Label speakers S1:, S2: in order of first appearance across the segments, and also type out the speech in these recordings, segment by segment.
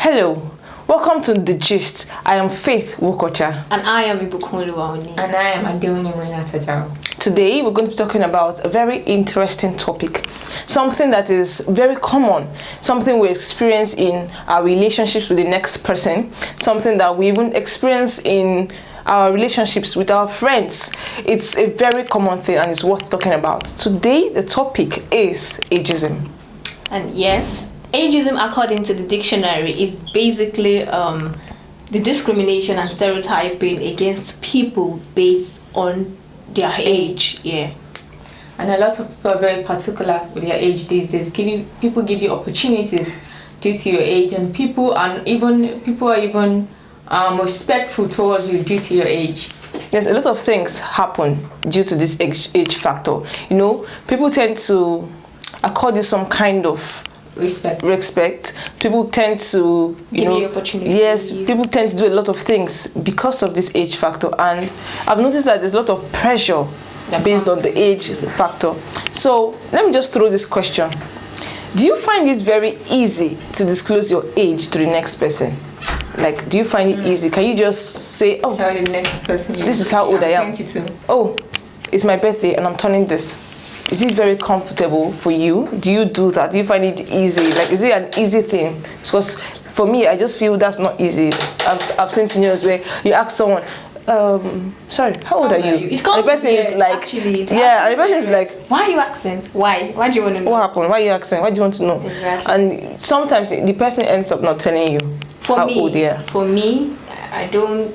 S1: Hello, welcome to The Gist. I am Faith Wokocha.
S2: And I am Ibukunlu Waoni.
S3: And I am Adeoni Wenatajaw.
S1: Today we're going to be talking about a very interesting topic. Something that is very common. Something we experience in our relationships with the next person. Something that we even experience in our relationships with our friends. It's a very common thing and it's worth talking about. Today the topic is ageism.
S2: And yes, ageism, according to the dictionary, is basically the discrimination and stereotyping against people based on their age. Yeah.
S3: And a lot of people are very particular with their age these days. People give you opportunities due to your age, and people are even respectful towards you due to your age.
S1: There's a lot of things happen due to this age factor. You know, people tend to accord you some kind of respect. People tend to
S2: give you opportunities.
S1: Yes, people tend to do a lot of things because of this age factor, and I've noticed that there's a lot of pressure based on the age factor. So let me just throw this question: do you find it very easy to disclose your age to the next person? Like, do you find it easy? Can you just say, oh,
S3: tell the next person,
S1: this is how old I am.
S3: 22.
S1: Oh, it's my birthday and I'm turning this. Is it very comfortable for you? Do you do that? Do you find it easy? Like, is it an easy thing? Because for me, I just feel that's not easy. I've seen scenarios where you ask someone, sorry, how old are you?
S2: It's
S1: and the person is like, and the person is like,
S2: why are you asking? Why? Why do you want to know?
S1: What happened? Why are you asking? Why do you want to know?
S2: Exactly.
S1: And sometimes the person ends up not telling you how old they are.
S2: For me, I don't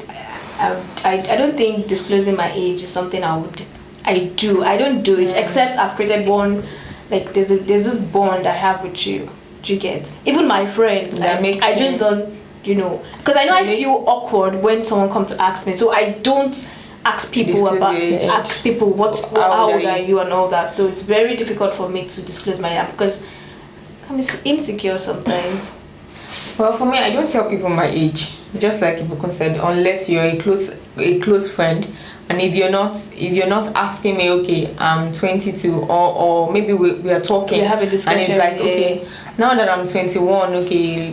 S2: think disclosing my age is something I don't do it, except I've created one, like there's this bond I have with you. Do you get? Even my friends, I just don't, because I know I feel awkward when someone comes to ask me, so I don't ask people how old are you and all that. So it's very difficult for me to disclose my age because I'm insecure sometimes.
S3: Well, for me, I don't tell people my age, just like Ibukun said, unless you're a close friend. And if you're not asking me, okay, I'm 22, or maybe we are talking,
S2: we have a discussion,
S3: and it's like, okay, now that I'm 21, okay,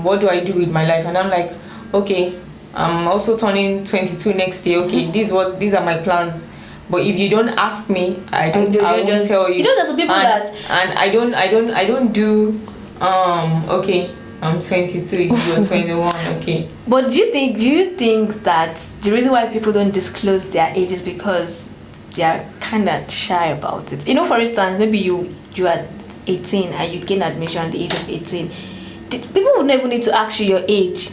S3: what do I do with my life? And I'm like, okay, I'm also turning 22 next year. Okay, these are my plans. But if you don't ask me, I won't tell you.
S2: There's some people
S3: and I don't do okay, I'm 22, you're 21, okay.
S2: But do you think that the reason why people don't disclose their age is because they are kind of shy about it? For instance, maybe you are 18 and you gain admission at the age of 18. People would never need to ask you your age.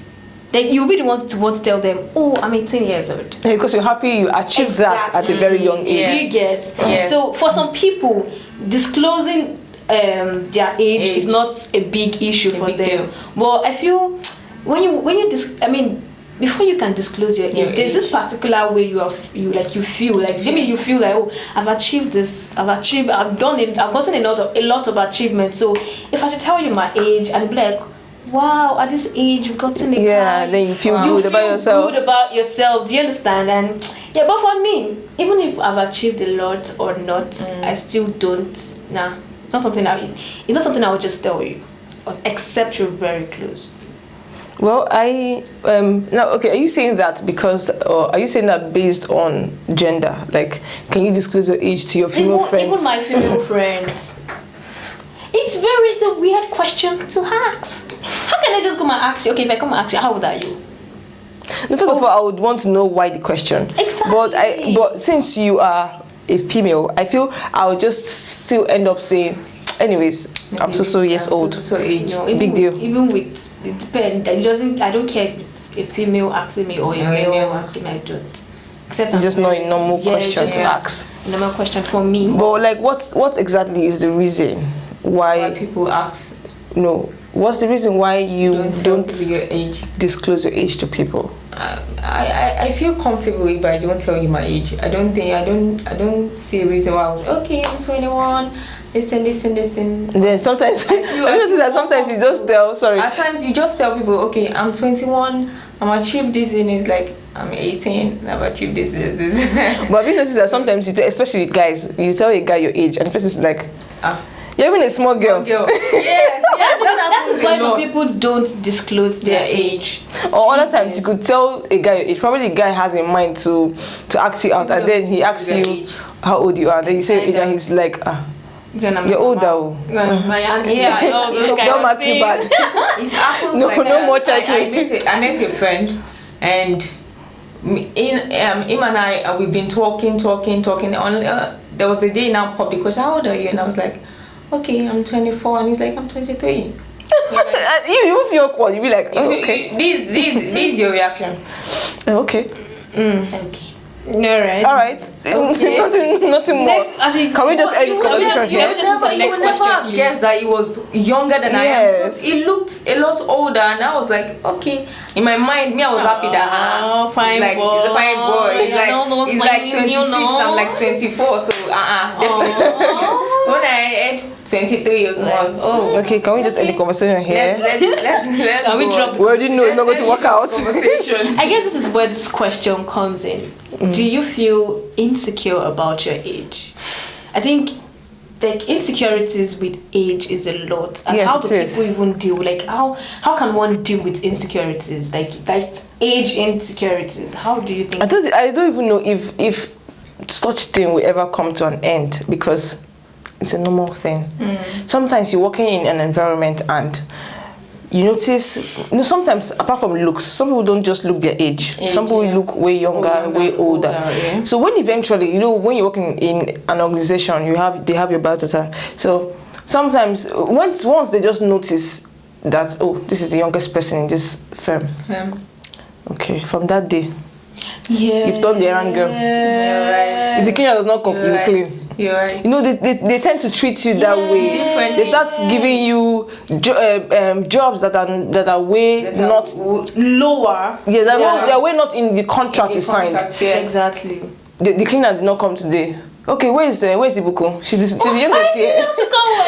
S2: Then you'll be the one to tell them, oh, I'm 18 years old.
S1: Yeah, because you're happy you achieved that at a very young age.
S2: Do you get? Yeah. So for some people, disclosing their age is not a big issue for them. Well, I feel before you can disclose your age, there's this particular way you feel like maybe you feel like, oh, I've achieved this, I've done it, I've gotten a lot of achievements. So if I should tell you my age and be like, wow, at this age you've gotten a car,
S1: then you feel good about yourself.
S2: Do you understand? And but for me, even if I've achieved a lot or not, I still don't. It's not something I would just tell you, except you're very close.
S1: Well, are you saying that because, or are you saying that based on gender? Like, can you disclose your age to your female friends?
S2: Even my female friends. It's a weird question to ask. How can I just come and ask you? Okay, if I come and ask you, how old are you?
S1: First of all, I would want to know why the question.
S2: Exactly.
S1: But since you are a female, I feel I would just still end up saying, anyways, I'm so years old. Big deal.
S2: Even with, it depends. I don't care if it's a female asking me or a male asking me. I don't. Except
S1: it's just not a normal question to ask.
S2: A normal question for me.
S1: But like, what exactly is the reason why
S3: people ask?
S1: No. What's the reason why you don't
S3: your age?
S1: Disclose your age to people?
S3: I feel comfortable if I don't tell you my age. I don't see a reason why I was okay, I'm 21. Listen.
S1: And then sometimes I notice that sometimes you just tell.
S3: At times you just tell people, okay, I'm 21. I'm achieved this, and it's like I'm 18. I've achieved this.
S1: But have you noticed that sometimes, especially guys, you tell a guy your age, and the person's like, you're even a small girl.
S3: Yes.
S2: That is why
S3: a
S2: some
S3: lot.
S2: people don't disclose their age.
S1: Or other times you could tell a guy your age. Probably the guy has in mind to ask you out, and then he asks
S3: Their
S1: you
S3: age.
S1: how old you are. And then you say your age, and he's like, you're older. Oh.
S2: My auntie.
S3: Yeah,
S2: all those kind
S1: Don't
S2: of
S1: mark you
S2: things.
S1: bad.
S3: It happens
S1: No,
S3: like
S1: no
S3: that.
S1: more
S3: I
S1: checking.
S3: met a friend, and him and I, we've been talking. On there was a day now pop because how old are you? And I was like, okay, I'm 24, and he's like, I'm 23.
S1: You feel awkward. You be like, oh, okay,
S3: This is your reaction.
S1: Okay,
S3: Okay.
S2: All right.
S1: nothing more.
S2: Next, as in,
S1: Can we just end this
S2: you-
S1: conversation
S2: you-
S1: here?
S2: you- Just the next
S3: would never
S2: question,
S3: have
S2: please.
S3: guessed that he was younger than I am.
S1: Yes.
S3: Because he looked a lot older, and I was like, okay. In my mind, I was happy that
S2: fine
S3: he's like,
S2: boy.
S3: he's a fine boy. He's
S2: You know those
S3: like, he's like
S2: things,
S3: 26,
S2: you know.
S3: I'm like 24, so definitely. So when I had 23, I was like, oh.
S1: Okay, can we just end the conversation here?
S3: Let's
S2: Can we
S3: go
S2: drop
S3: on.
S1: We already know it's not going to work out.
S3: Conversation.
S2: I guess this is where this question comes in. Do you feel insecure about your age? I think like insecurities with age is a lot. And
S1: Yes,
S2: how
S1: it
S2: do
S1: is.
S2: people even deal? Like how can one deal with insecurities? Like age insecurities. How do you think?
S1: I don't even know if such thing will ever come to an end, because it's a normal thing. Sometimes you're working in an environment and you notice, sometimes apart from looks, some people don't just look their age. Some people look way younger, way older.
S2: Yeah.
S1: So when eventually, when you're working in an organization, they have your biodata. So sometimes once they just notice that, oh, this is the youngest person in this firm. Okay, from that day,
S2: Yeah.
S1: you've done the errand, girl.
S3: Yeah,
S1: If the cleaner does not come, you will clean.
S3: You're right.
S1: They tend to treat you that way.
S3: Different.
S1: They start giving you jobs that are way not.
S2: Lower.
S1: Yes, they are way not in the contract you signed.
S3: Yes.
S2: Exactly.
S1: The cleaner did not come today. Okay, where's Ibuku? She's the youngest here.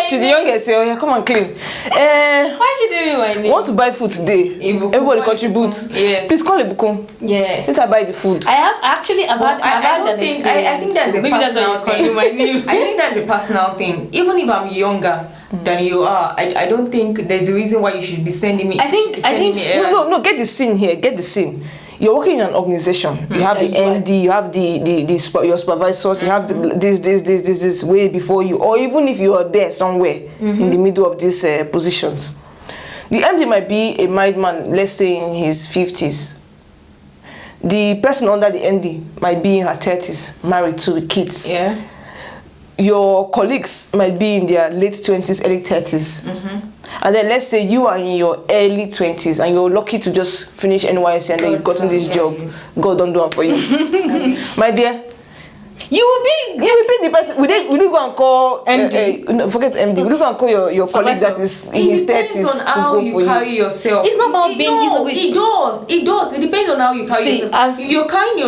S1: She's the youngest here. Oh, yeah, come and clean.
S2: Why she doing my name?
S1: Want to buy food today?
S3: Ibuku,
S1: Everybody
S3: buy
S1: contributes.
S3: Ibuku. Yes.
S1: Please call Ibuku.
S2: Yeah.
S1: Let her buy the food.
S2: I have actually I've had
S3: I
S2: an
S3: think
S2: experience.
S3: that's a
S2: Maybe that's why
S3: personal
S2: you call me my name.
S3: I think that's a personal thing. Even if I'm younger than you are, I don't think there's a reason why you should be sending me.
S2: I think-
S1: No, get the scene here. Get the scene. You're working in an organization. You have the MD, you have your supervisors, you have this way before you, or even if you are there somewhere in the middle of these positions. The MD might be a married man, let's say in his 50s. The person under the MD might be in her 30s, married to with kids.
S2: Yeah.
S1: Your colleagues might be in their late 20s, early 30s. And then let's say you are in your early 20s and you're lucky to just finish NYSC and then you've gotten this job. God don't do it for you. My dear,
S2: You will be
S1: the person. Will you go and call
S2: MD?
S1: No, forget MD. Will you go and call your colleague that is in his 30s
S3: It depends on
S1: to
S3: how
S1: go
S3: you
S1: for
S3: carry
S1: you?
S3: yourself.
S2: It's not about being- it's not-
S3: It does. It depends on how you carry
S2: See,
S3: yourself. If you're carrying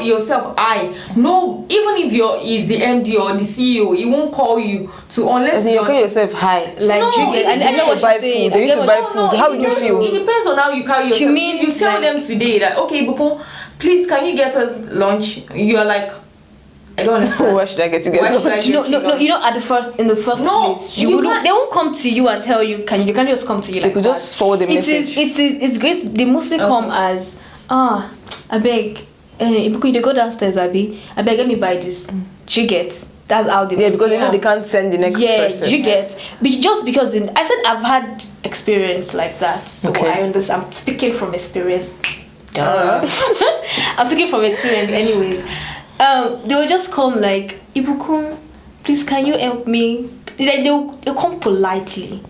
S3: yourself high, no, even if is the MD or the CEO, he won't call you to unless
S1: As in, you're calling yourself high.
S2: like
S3: No,
S2: you get, I
S3: it
S2: get what
S1: to buy
S2: she's saying.
S1: food. They
S2: I
S1: need
S2: get
S1: to
S2: what-
S1: buy food. How will you feel?
S3: It depends on how you carry yourself.
S2: She means
S3: you tell
S2: like-
S3: them today that, okay, Buko, please can you get us lunch? You are like, I don't understand.
S1: Why should I get to get
S3: Why should I
S1: lunch?
S3: get
S2: No,
S3: you
S2: no, no.
S3: lunch?
S2: You know, in the first
S3: No,
S2: place,
S3: you
S2: wouldn't-
S3: can't-
S2: they won't come to you and tell you. You can't just come to you.
S1: They
S2: like
S1: could
S2: that.
S1: just forward the message.
S2: It's great. They mostly come as I beg. If you go downstairs, I beg. Let me buy this. Do you get? That's how they.
S1: Yeah, because they know
S2: come.
S1: they can't send the next person.
S2: You get. Just because I said I've had experience like that, so
S1: Okay.
S2: I understand. I'm speaking from experience. I'm speaking from experience, anyways. They will just come like, Ibuku, please can you help me? Like they'll come politely.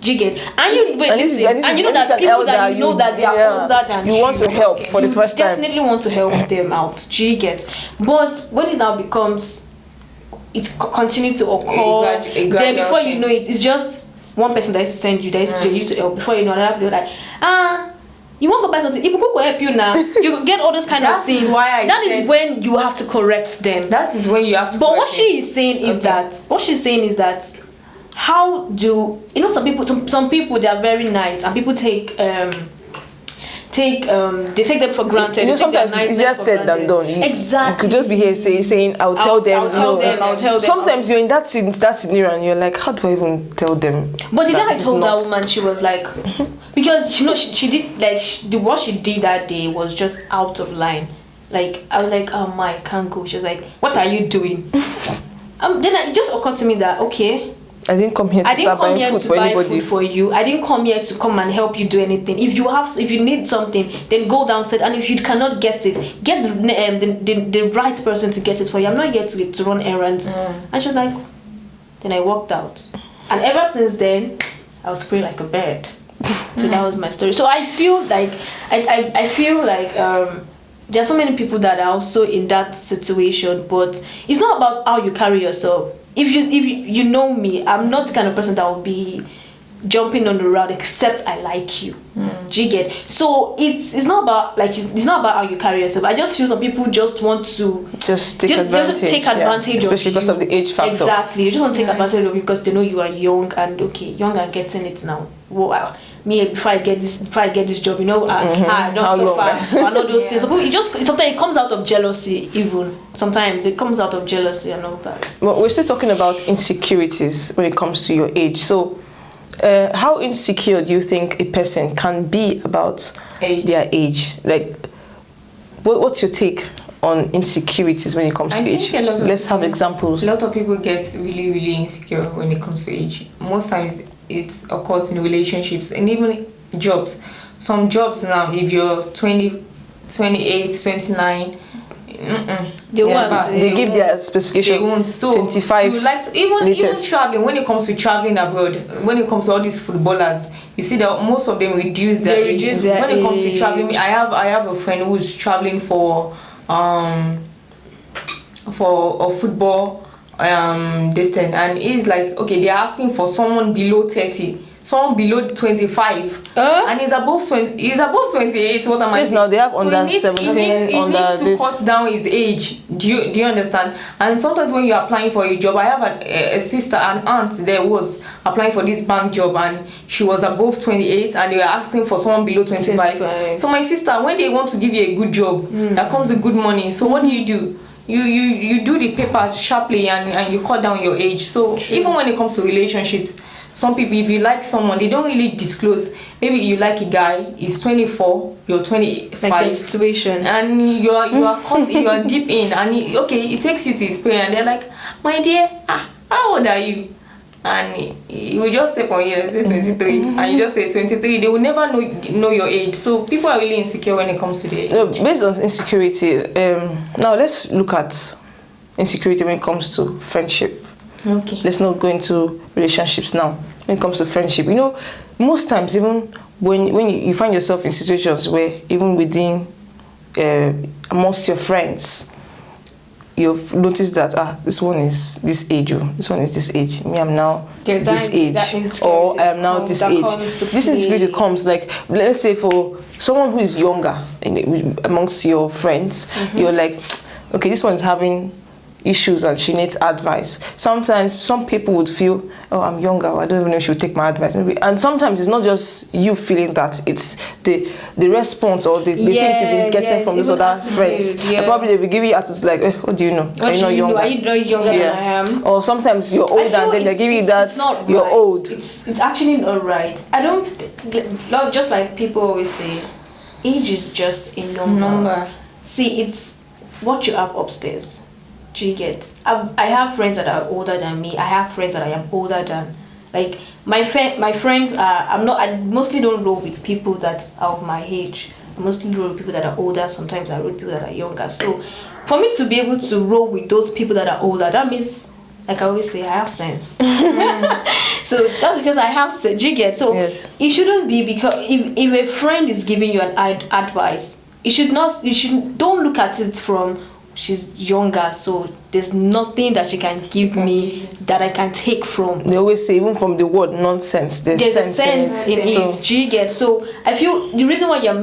S2: Do you get? And you wait,
S1: And this is-
S2: listen,
S1: and this
S2: and you
S1: is-
S2: know
S1: and
S2: that
S1: this is
S2: people
S1: an
S2: that
S1: elder,
S2: you know that they are
S1: yeah.
S2: older than
S1: You want to help for the first time.
S2: definitely want to help them out. Do you get? But when it now becomes, it continue to occur.
S3: A
S2: Then
S3: gradual
S2: before you
S3: thing.
S2: know it, it's just one person that used to send you, that used to help. Before you know, another people like, you want to buy something? If Ibuku will help you now, you get all those kind of
S3: That is
S2: things.
S3: why I
S2: That is
S3: said-
S2: when you have to correct them.
S3: That is when you have to.
S2: But what
S3: correct
S2: she
S3: it.
S2: is saying is
S3: Okay.
S2: that how do some people they are very nice and people take take them for granted.
S1: You know, sometimes it's easier said than done.
S2: Exactly.
S1: You could just be here saying, I'll tell them.
S2: I'll tell them.
S1: Sometimes you're in that scenario and you're like, how do I even tell them?
S2: But the day I told that woman, she was like, because you know she did like what she did that day was just out of line. Like I was like, oh my, I can't go. She was like, what are you doing? Then it just occurred to me that okay,
S1: I didn't come here to start buying food for anybody.
S2: Food for you. I didn't come here to come and help you do anything. If you need something, then go downstairs. And if you cannot get it, get the right person to get it for you. I'm not here to run errands. And she was like, then I walked out. And ever since then, I was free like a bird. So that was my story. So I feel like I feel like there are so many people that are also in that situation, but it's not about how you carry yourself. If you know me, I'm not the kind of person that will be jumping on the road except I like you. Do you get? So it's not about how you carry yourself. I just feel some people just want to
S1: take advantage, especially because of the age factor.
S2: Exactly, you just want to take advantage of it because they know you are young and getting it now. Wow. Me before I get this job, you know, I don't suffer and all those things. Sometimes it comes out of jealousy. Even sometimes it comes out of jealousy and all that.
S1: Well, we're still talking about insecurities when it comes to your age. So, how insecure do you think a person can be about their age? Like, what's your take on insecurities when it comes to age? Let's have examples.
S3: A lot of people get really, really insecure when it comes to age. Most times it occurs in relationships and even jobs. Some jobs now, if you're 20, 28, 29,
S1: they give their specification. So 25.
S3: Even traveling. When it comes to traveling abroad, when it comes to all these footballers, you see that most of them reduce their age. When it comes to traveling, I have a friend who's traveling for a football this thing, and he's like, okay, they're asking for someone below 30, someone below 25, and he's above 20. He's above 28. What am I saying?
S1: Now they have under 17.
S3: He needs to cut down his age. Do you understand? And sometimes when you're applying for a job, I have a sister, an aunt there was applying for this bank job, and she was above 28, and they were asking for someone below 25. So my sister, when they want to give you a good job that comes with good money, so what do? You do the papers sharply and you cut down your age. So even when it comes to relationships, some people, if you like someone, they don't really disclose. Maybe you like a guy, he's 24, you're 25,
S2: like the situation,
S3: and you are deep in, and he takes you to his prayer, and they're like, my dear, how old are you? And he will just step on you and say 23, and you just say 23. They will never know your age. So people are really insecure when it comes to their age.
S1: Based on insecurity, now let's look at insecurity when it comes to friendship.
S3: Okay.
S1: Let's not go into relationships now. When it comes to friendship, you know, most times even when you find yourself in situations where even within amongst your friends, you've noticed that this one is this age, this one is this age. Me, I'm now this age, or I am now this age. This insecurity comes, like, let's say for someone who is younger amongst your friends, you're like, okay, this one is having issues and she needs advice. Sometimes some people would feel, oh, I'm younger, I don't even know if she would take my advice. Maybe. And sometimes it's not just you feeling that, it's the response or the things you've been getting from those other friends. And probably they will give you attitudes like, what do you know? Are you not younger?
S2: Are you not younger than I am?
S1: Or sometimes you're older and then they give you that you're old.
S2: It's actually not right. I don't, just like people always say, age is just a number. See, it's what you have upstairs. Do you get? I have friends that are older than me. I have friends that I am older than. Like my friends are. I mostly don't roll with people that are of my age. I mostly roll with people that are older. Sometimes I roll with people that are younger. So, for me to be able to roll with those people that are older, that means, like I always say, I have sense. So that's because I have sense. Do you get? So it shouldn't be because if a friend is giving you an advice, don't look at it from, she's younger, so there's nothing that she can give me that I can take from.
S1: They always say, even from the word nonsense, there's sense in it.
S2: So, do you get? So I feel the reason why you're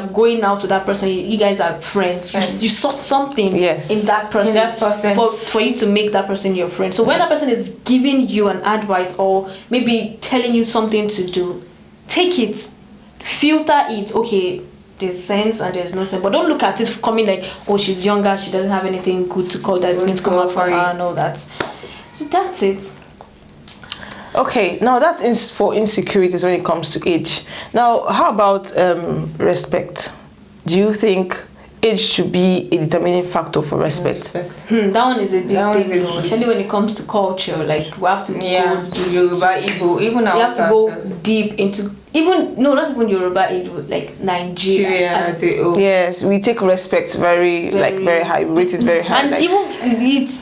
S2: going out to that person, you guys are friends. You saw something in that person, for you to make that person your friend. So when that person is giving you an advice or maybe telling you something to do, take it. filter it. Okay, there's sense and there's no sense, but don't look at it coming like, oh, she's younger, she doesn't have anything good to call that's going to come out from her and all that. So that's it.
S1: Okay, now that's for insecurities when it comes to age. Now, how about respect? Do you think age should be a determining factor for respect?
S2: That one is a big thing, especially when it comes to culture. Like, we have to go deep.
S3: Yoruba, Igbo, even
S2: we have to go deep into not even Yoruba, Igbo, like Nigeria.
S1: Yes, we take respect very high. We rate it very high.
S2: And even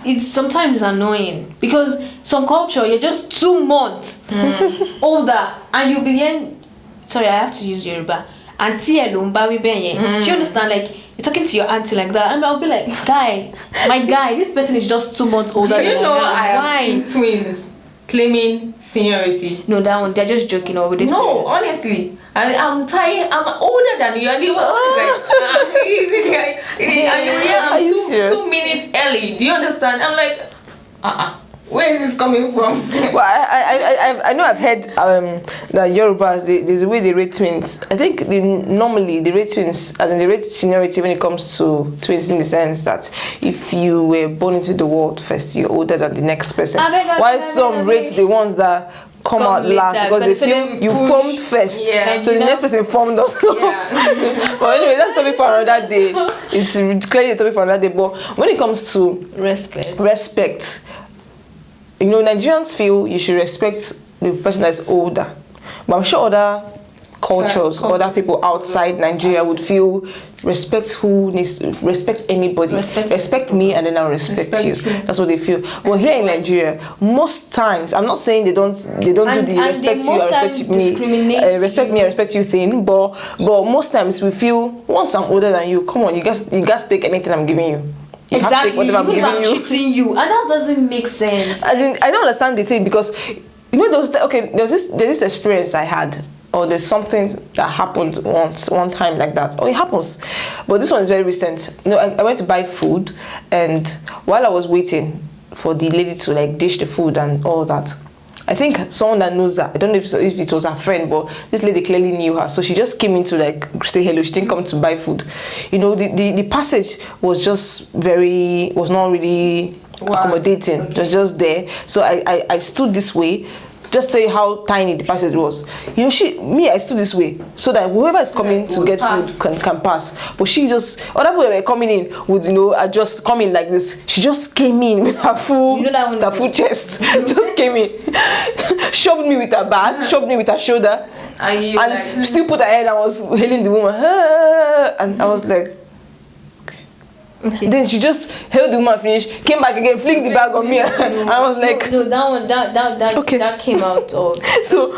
S2: it's sometimes it's annoying because some culture you're just 2 months older and you'll be then. Sorry, I have to use Yoruba. Auntie Elumba we benye. Do you understand? Like, you're talking to your auntie like that, and I'll be like, my guy, this person is just 2 months older.
S3: Do you know I have seen twins claiming seniority?
S2: No, that one, they're just joking over this.
S3: No, honestly, I'm tired. I'm older than you, and you I'm 2 minutes early. Do you understand? I'm like, where is this coming from?
S1: Well, I know I've heard that Yorubas, there's a way they rate twins. I think normally they rate twins, as in they rate seniority when it comes to twins, in the sense that if you were born into the world first, you're older than the next person. While some rate the ones that come out later, last because they feel you formed first, so the next person formed also. But anyway, that's topic for another day. It's clearly a topic for another day. But when it comes to respect, you know, Nigerians feel you should respect the person that's older, but I'm sure other cultures, other people outside Nigeria would feel respect anybody. Respect me and then I'll respect you. That's what they feel. But here in Nigeria, most times, I'm not saying they don't do the respect you, I respect me, I respect you thing, but most times we feel once I'm older than you, come on, you guys take anything I'm giving you. You have to take whatever I'm giving you.
S2: Cheating you, and that doesn't make sense.
S1: As in, I don't understand the thing, because you know there's this experience I had, or there's something that happened one time like that. Oh, it happens, but this one is very recent. You know, I went to buy food, and while I was waiting for the lady to like dish the food and all that, I think someone that knows her, I don't know if it was her friend, but this lady clearly knew her, so she just came in to like say hello. She didn't come to buy food. You know, the passage was not really accommodating. Okay. It was just there. So I stood this way, just tell you how tiny the passage was. You know, I stood this way so that whoever is coming to get food can pass. But she just, other people were coming in would, you know, just come in like this. She just came in with her full, her full chest. Just came in, shoved me with her back, shoved me with her shoulder, and still put her head and was hailing the woman. And I was like, okay. Then she just held the woman, finished, came back again, flicked the bag on me, and I was like,
S2: no, that came out of.
S1: So,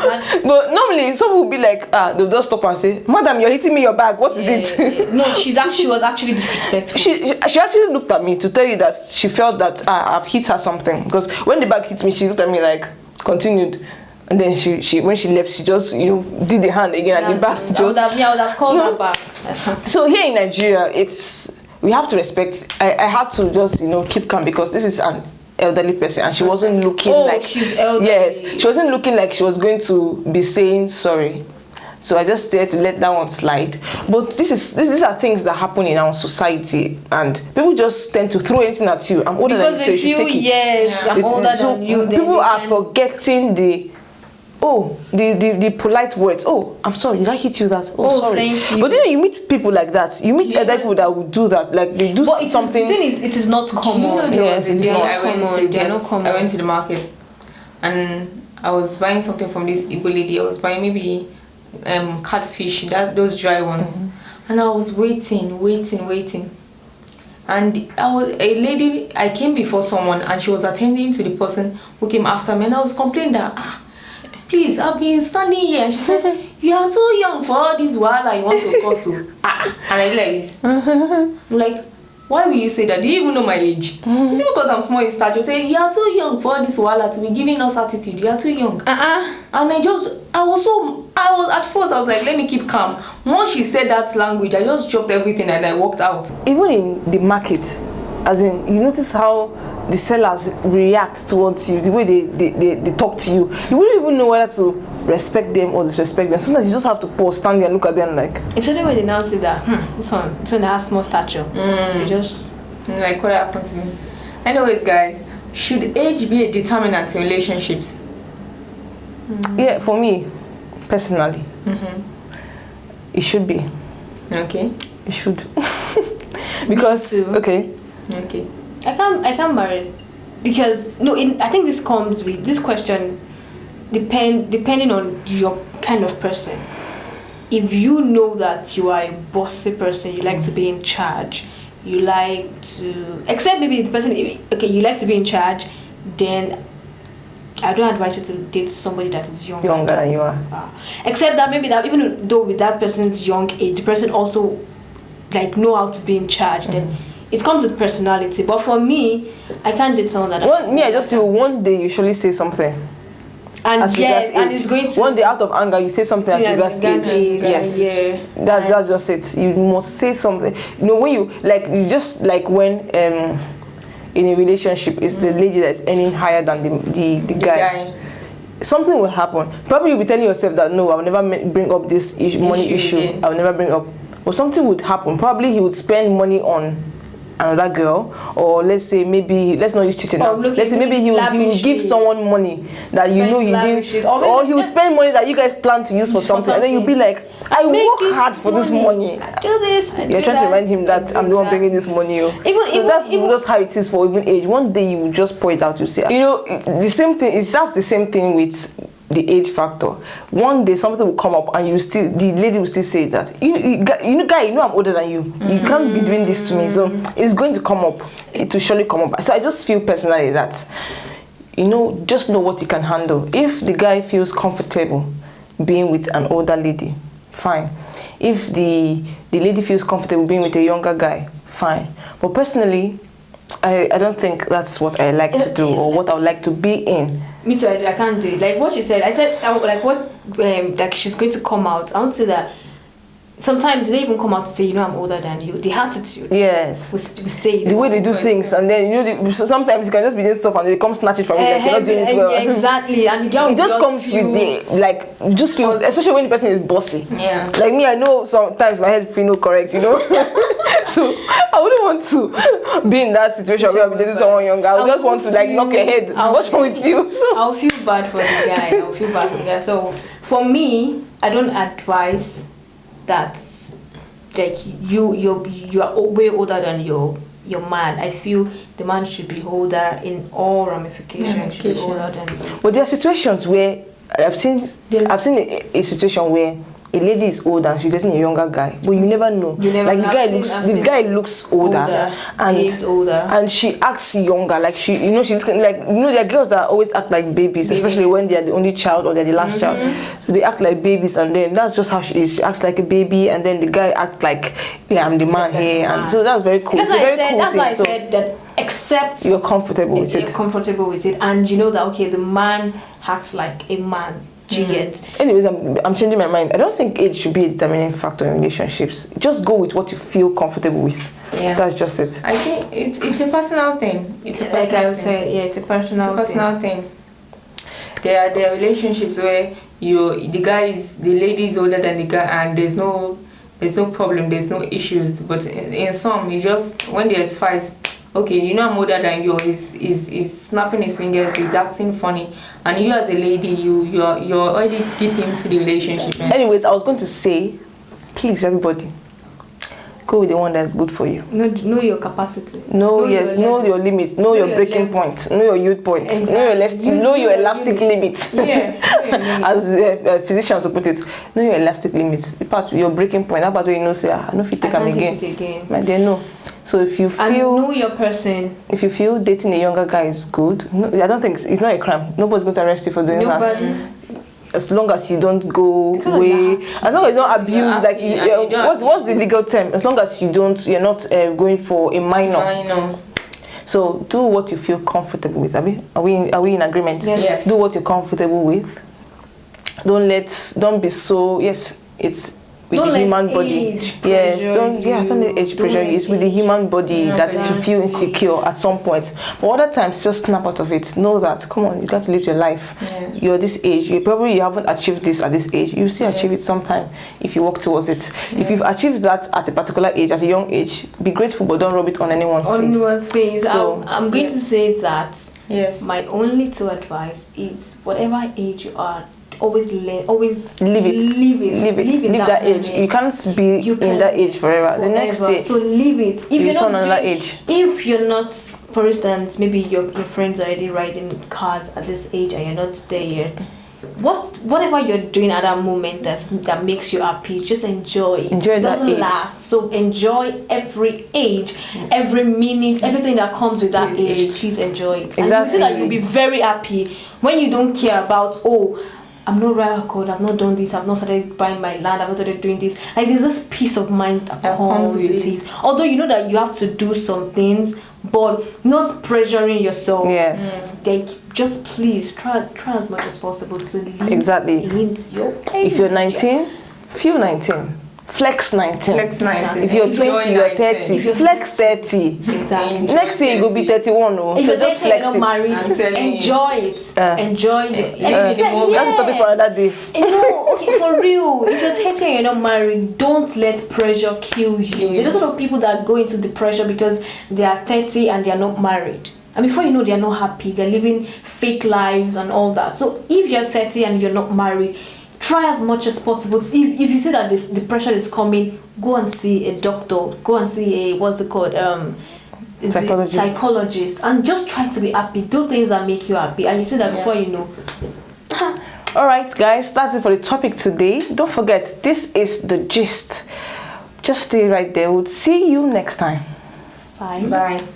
S1: but normally some will be like, they'll just stop and say, "Madam, you're hitting me your bag. What is it?"
S2: Yeah. No, she was actually disrespectful.
S1: She actually looked at me to tell you that she felt that I've hit her something, because when the bag hit me, she looked at me like, continued. And then she when she left, she just, you know, did the hand again at the back.
S2: I would have called her back.
S1: So here in Nigeria, we have to respect. I had to just, you know, keep calm, because this is an elderly person and she wasn't looking like
S2: she's elderly.
S1: Yes, she wasn't looking like she was going to be saying sorry. So I just dared to let that one slide. But these are things that happen in our society, and people just tend to throw anything at you. I'm older
S2: because
S1: than you, so you should take it.
S2: Yes, I'm older than you.
S1: People are forgetting the polite words. Oh, I'm sorry, did I hit you that? Oh, sorry.
S2: Thank you.
S1: But you know, you meet people like that. You meet other people that would do that. Like they do something.
S2: The thing is, it is not common.
S1: Yes, it is not
S3: common. I went to the market and I was buying something from this Igbo lady. I was buying maybe catfish, those dry ones. Mm-hmm. And I was waiting. And I came before someone and she was attending to the person who came after me, and I was complaining that, please, I've been standing here. And she said, you are too young for all this while I want to cause you. And I did like this. I'm like, why will you say that? Do you even know my age? Is it because I'm small in stature? Say, you are too young for all this while to be giving us attitude. You are too young. And at first I was like, let me keep calm. Once she said that language, I just dropped everything and I walked out.
S1: Even in the market, as in, you notice how the sellers react towards you, the way they talk to you. You wouldn't even know whether to respect them or disrespect them. Sometimes you just have to pause, stand there and look at them like.
S2: Especially when they now see that, this one has small stature. They just
S3: like what happened to me. Anyways, guys, should age be a determinant in relationships?
S1: Yeah, for me, personally, it should be.
S3: Okay.
S1: It should. Because okay.
S2: I can't marry because I think this comes with this question depending on your kind of person. If you know that you are a bossy person, you like to be in charge, you like to, except maybe the person, okay, you like to be in charge, then I don't advise you to date somebody that is younger
S1: than you are.
S2: Except that maybe that even though with that person's young age, the person also like know how to be in charge, then it comes with personality. But for me, I can't date someone that.
S1: I just feel one day you surely say something.
S2: And yes, and it's going to
S1: one day out of anger you say something as regards age. Yes, that's just it. You must say something. When you just like when in a relationship, it's the lady that's earning higher than the guy. Something will happen. Probably you'll be telling yourself that no, I'll never bring up this money issue. I'll never bring up. Or something would happen. Probably he would spend money on another girl, or let's not use cheating now. Let's say maybe he will give someone money that you know he did, or he will spend money that you guys plan to use for something, and then you'll be like, I work hard for this money.
S2: Do this.
S1: You're trying to remind him that I'm the one bringing this money. That's just how it is for even age. One day you will just point out, you say, the same thing. That's the same thing with the age factor. One day something will come up and the lady will still say that guy, I'm older than you. You can't be doing this to me. So it's going to come up. It will surely come up. So I just feel personally that just know what you can handle. If the guy feels comfortable being with an older lady, fine. If the lady feels comfortable being with a younger guy, fine. But personally, I don't think that's what I like to do or what I would like to be in.
S2: Me too, I can't do it. Like what she said, I said, like what, like she's going to come out. I want to say that sometimes they even come out to say, I'm older than you. The attitude.
S1: Yes.
S2: We say
S1: the way they do things, and then sometimes you can just be doing stuff and they come snatch it from you like you're not doing it well.
S2: Yeah, exactly. And the girl
S1: it just comes with especially when the person is bossy.
S3: Yeah.
S1: Like me, I know sometimes my head feel no correct, So I wouldn't want to be in that situation where I'm dating someone younger. I would just want to knock your head. What's wrong with you? So
S2: I'll feel bad for the guy. So for me, I don't advise that like you are way older than your man. I feel the man should be older in all ramifications. Should be older than you.
S1: But there are situations where I've seen a situation where a lady is older and she's dating a younger guy, but you never know. The guy looks older and she acts younger. Like she's like there are girls that always act like babies, especially when they are the only child or they're the last child. So they act like babies, and then that's just how she is. She acts like a baby, and then the guy acts like I'm the man here, and so that's very cool. That's
S2: why I said that. Except
S1: you're comfortable with it.
S2: You're comfortable with it, and you know that the man acts like a man.
S1: Anyways, I'm changing my mind. I don't think age should be a determining factor in relationships. Just go with what you feel comfortable with. Yeah. That's just it.
S3: I think it's a personal thing. It's a personal thing. There are relationships where the lady is older than the guy, and there's no problem, there's no issues. But in some, it just when there's fights. Okay, I'm older than you. He's snapping his fingers. He's acting funny, and you as a lady, you're already deep into the relationship.
S1: Anyways, I was going to say, please, everybody, go with the one that's good for you.
S2: Know your capacity.
S1: Know your limits. Know your breaking point. Know your yield point. Exactly. Know your elastic limit.
S2: Yeah.
S1: As physicians will put it, know your elastic limits. The part your breaking point. That part where I know if you take them again. My dear, no. So if you feel
S2: and know your person.
S1: If you feel dating a younger guy is good, I don't think it's not a crime. Nobody's going to arrest you for doing that. As long as you don't go way, as long as you don't abuse, what's the legal term? As long as you're not going for a minor. So do what you feel comfortable with. Are we in agreement?
S2: Yes.
S1: Do what you're comfortable with. Don't be so. Yes, it's with
S2: Don't
S1: the
S2: let
S1: human body.
S2: age
S1: Yes,
S2: pressure
S1: don't let age
S2: you.
S1: pressure
S2: Don't
S1: you. It's with the
S2: let
S1: human body
S3: Yeah,
S1: that
S3: yeah.
S1: you feel insecure at some point. But other times, just snap out of it. Know that, come on, you got to live your life.
S3: Yeah.
S1: You're this age. You haven't achieved this at this age. You still achieve it sometime if you work towards it. If you've achieved that at a particular age, at a young age, be grateful, but don't rub it on anyone's
S2: On
S1: face.
S2: anyone's face.
S1: So,
S2: I'm going to say that
S3: Yes.
S2: my only two advice is whatever age you are, always always
S1: Live it.
S2: in
S1: Live that age.
S2: moment.
S1: You can't be
S2: You
S1: in
S2: can't
S1: that age forever. The next
S2: Forever.
S1: day,
S2: So leave it. If
S1: you
S2: you're
S1: turn
S2: not
S1: another
S2: doing-
S1: age.
S2: If you're not, for instance, maybe your friends are already riding cars at this age and you're not there yet. Whatever you're doing at that moment that makes you happy, just enjoy it.
S1: Enjoy
S2: It
S1: that
S2: doesn't
S1: age.
S2: last. So enjoy every age, every minute, everything that comes with that age. Please enjoy it. And you see that you'll be very happy when you don't care about, oh, I'm not right code, I've not done this, I've not started buying my land, I've not started doing this. Like there's this peace of mind that comes with it. Although you know that you have to do some things, but not pressuring yourself.
S1: Yes.
S2: Like just please try as much as possible to live
S1: Exactly.
S2: in your age.
S1: If you're 19, feel 19. Flex 19.
S3: Flex 19.
S1: If you're
S3: Enjoy
S1: 20, you're
S3: 19.
S1: 30. Flex 30.
S2: Exactly.
S1: Next year you go be 31. Oh.
S2: If
S1: So
S2: you're
S1: just
S2: 30 and
S1: flex
S2: you're
S1: it.
S2: not married,
S3: I'm telling you.
S2: enjoy it. Enjoy it.
S3: Live in the moment.
S1: That's a topic for another day.
S2: No, okay, for real. If you're 30 and you're not married, don't let pressure kill you. There's a lot of people that go into depression because they are 30 and they are not married. And before you know, they are not happy. They're living fake lives and all that. So if you're 30 and you're not married, try as much as possible. If you see that the pressure is coming, go and see a doctor. Go and see a, what's it called? Psychologist. And just try to be happy. Do things that make you happy. And you see that before you know.
S1: Alright guys, that's it for the topic today. Don't forget, this is the gist. Just stay right there. We'll see you next time.
S2: Bye.
S3: Bye.